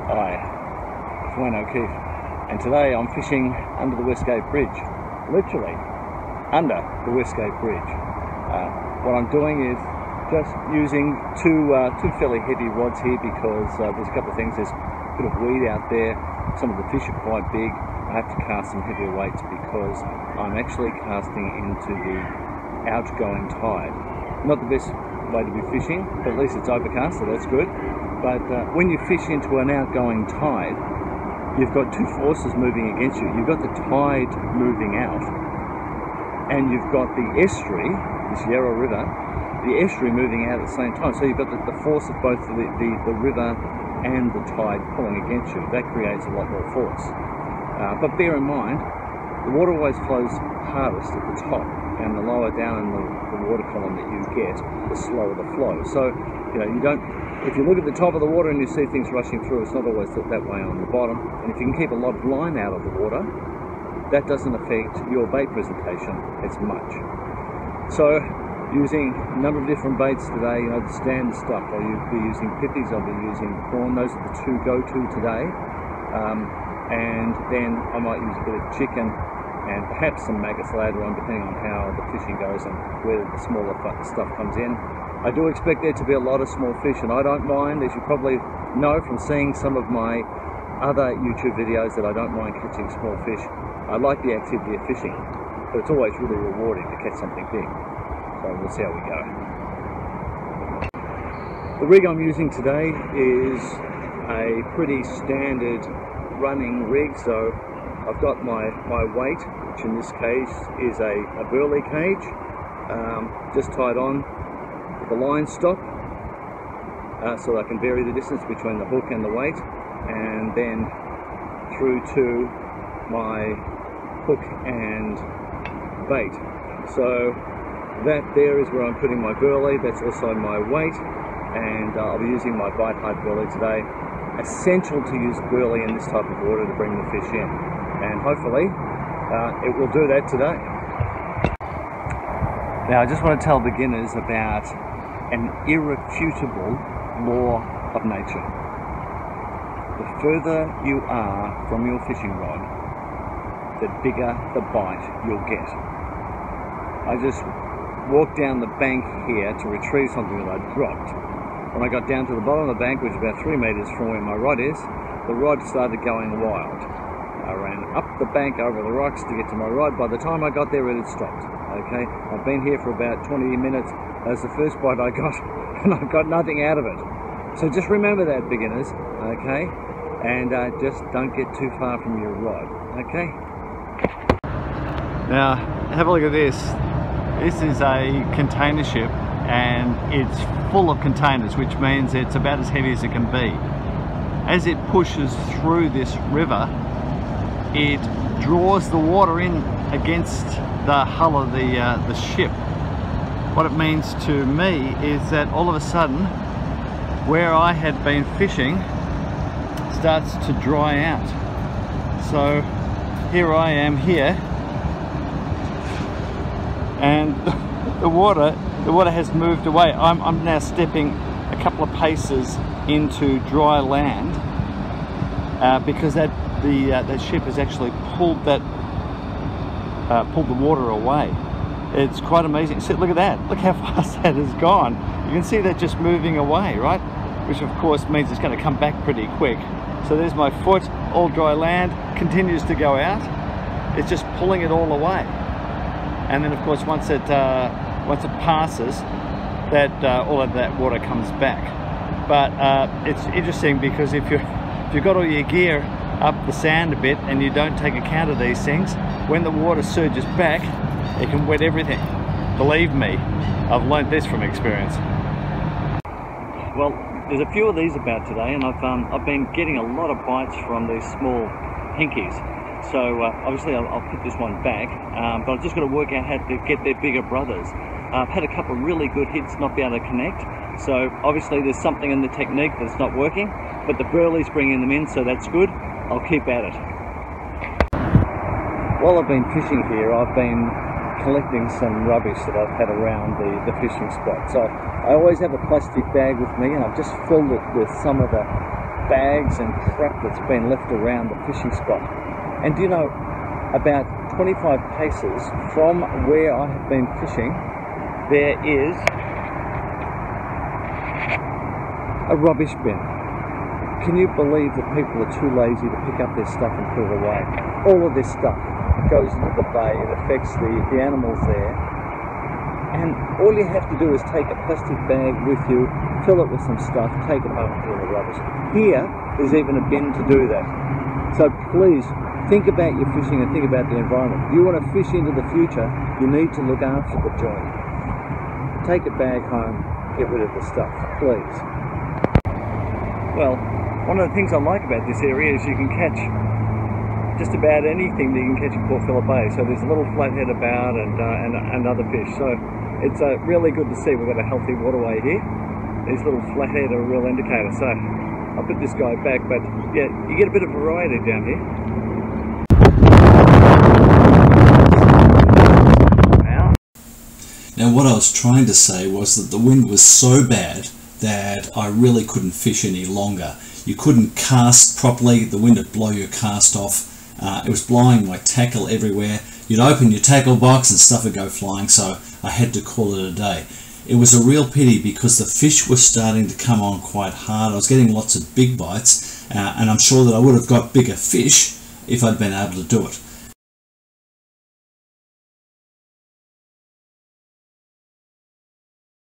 Hi, it's Wayne O'Keefe, and today I'm fishing under the Westgate Bridge, literally under the Westgate Bridge. What I'm doing is just using two fairly heavy rods here because there's a couple of things. There's a bit of weed out there, some of the fish are quite big. I have to cast some heavier weights because I'm actually casting into the outgoing tide. Not the best way to be fishing, but at least it's overcast, so that's good. But when you fish into an outgoing tide, you've got two forces moving against you. You've got the tide moving out, and you've got the estuary, this Yarra River, the estuary moving out at the same time. So you've got the force of both the river and the tide pulling against you. That creates a lot more force. But bear in mind, the water always flows hardest at the top, and the lower down in the water column that you get, the slower the flow. So, you don't, if you look at the top of the water and you see things rushing through, it's not always that way on the bottom. And if you can keep a lot of line out of the water, that doesn't affect your bait presentation as much. So, using a number of different baits today, the standard stuff. I'll be using pippies, I'll be using prawn. Those are the two go-to today. And then I might use a bit of chicken and perhaps some maggots later on, depending on how the fishing goes and where the smaller stuff comes in. I do expect there to be a lot of small fish, and I don't mind, as you probably know from seeing some of my other YouTube videos, that I don't mind catching small fish. I like the activity of fishing, but it's always really rewarding to catch something big. So we'll see how we go. The rig I'm using today is a pretty standard running rig, so I've got my weight, which in this case is a burley cage, just tied on with the line stop, so I can vary the distance between the hook and the weight, and then through to my hook and bait. So that there is where I'm putting my burley. That's also my weight, and I'll be using my bite hard burley today. Essential to use burley in this type of water to bring the fish in, and hopefully it will do that today. Now I just want to tell beginners about an irrefutable law of nature. The further you are from your fishing rod, the bigger the bite you'll get. I just walked down the bank here to retrieve something that I dropped. When I got down to the bottom of the bank, which is about 3 meters from where my rod is, the rod started going wild. I ran up the bank over the rocks to get to my rod. By the time I got there, it had stopped. Okay, I've been here for about 20 minutes. That's the first bite I got, and I got nothing out of it. So just remember that, beginners, okay? And just don't get too far from your rod, okay? Now, have a look at this. This is a container ship, and it's full of containers, which means it's about as heavy as it can be. As it pushes through this river, it draws the water in against the hull of the ship. What it means to me is that all of a sudden, where I had been fishing starts to dry out. So here I am here, and the water has moved away. I'm now stepping a couple of paces into dry land because that ship has actually pulled the water away. It's quite amazing. See, look at that. Look how fast that has gone. You can see that just moving away, right? Which of course means it's going to come back pretty quick. So there's my foot, all dry land, continues to go out. It's just pulling it all away. And then of course once it passes, all of that water comes back. But it's interesting because if you've got all your gear up the sand a bit and you don't take account of these things, when the water surges back, it can wet everything. Believe me, I've learned this from experience. Well, there's a few of these about today, and I've been getting a lot of bites from these small hinkies. So obviously I'll put this one back, but I've just got to work out how to get their bigger brothers. I've had a couple of really good hits not be able to connect, so obviously there's something in the technique that's not working, but the burley's bringing them in, so that's good. I'll keep at it. While I've been fishing here, I've been collecting some rubbish that I've had around the fishing spot. So I always have a plastic bag with me, and I've just filled it with some of the bags and crap that's been left around the fishing spot. And do you know, about 25 paces from where I have been fishing, there is a rubbish bin. Can you believe that people are too lazy to pick up their stuff and put it away? All of this stuff goes into the bay, it affects the animals there. And all you have to do is take a plastic bag with you, fill it with some stuff, take it home and put it in the rubbish. Here, there's even a bin to do that. So please, think about your fishing and think about the environment. If you want to fish into the future, you need to look after the joint. Take a bag home, get rid of the stuff, please. Well, one of the things I like about this area is you can catch just about anything that you can catch in Port Phillip Bay. So there's a little flathead about and other fish. So it's really good to see we've got a healthy waterway here. These little flathead are a real indicator. So I'll put this guy back, but yeah, you get a bit of variety down here. Now what I was trying to say was that the wind was so bad that I really couldn't fish any longer. You couldn't cast properly, the wind would blow your cast off. It was blowing my tackle everywhere. You'd open your tackle box and stuff would go flying, so I had to call it a day. It was a real pity because the fish were starting to come on quite hard. I was getting lots of big bites, and I'm sure that I would have got bigger fish if I'd been able to do it.